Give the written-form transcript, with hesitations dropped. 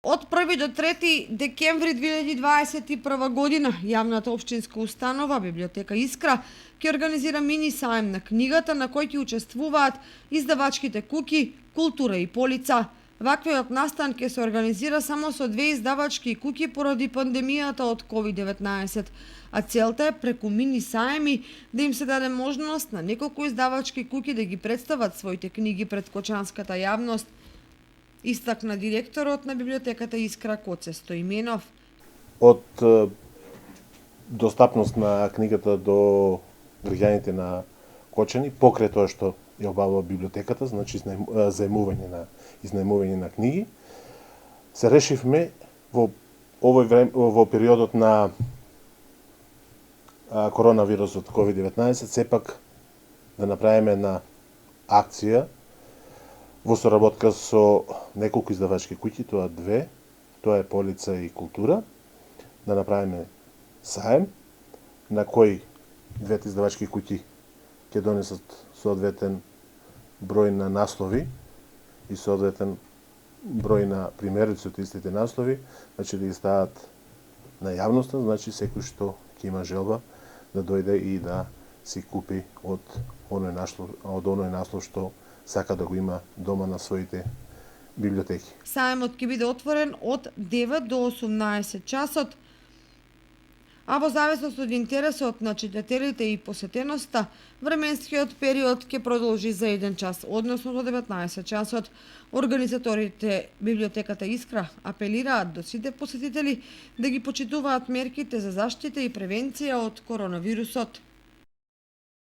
Од 1 до 3 декември 2021 година, јавната општинска установа Библиотека Искра ќе организира мини саем на книгата на кој ќе учествуваат издавачките куќи Култура и Полица. Ваквиот настан ќе се организира само со 2 издавачки куќи поради пандемијата од COVID-19, а целта е преку мини саеми да им се даде можност на неколку издавачки куќи да ги представат своите книги пред кочанската јавност, истакна директорот на Библиотеката Искра Коце Стоименов. Од достапност на книгата до граѓаните на Кочани, покрај тоа што ја обавува библиотеката, значи изнајмување на книги, се решивме во овој време, во периодот на коронавирусот COVID-19, сепак да направиме една акција во соработка со неколку издавачки куќи, тоа 2, тоа е Полица и Култура, да направиме саем на кој 2 издавачки куќи ќе донесат соодветен број на наслови и соодветен број на примерици од истите наслови, значи да ги стават на јавноста, значи секој што ќе има желба да дојде и да си купи од оној наслов што сака да го има дома на своите библиотеки. Саемот ќе биде отворен од 9 до 18 часот, а во зависност од интересот на читателите и посетеноста, временскиот период ќе продолжи за 1 час, односно до 19 часот. Организаторите Библиотеката Искра апелираат до сите посетители да ги почитуваат мерките за заштита и превенција од коронавирусот.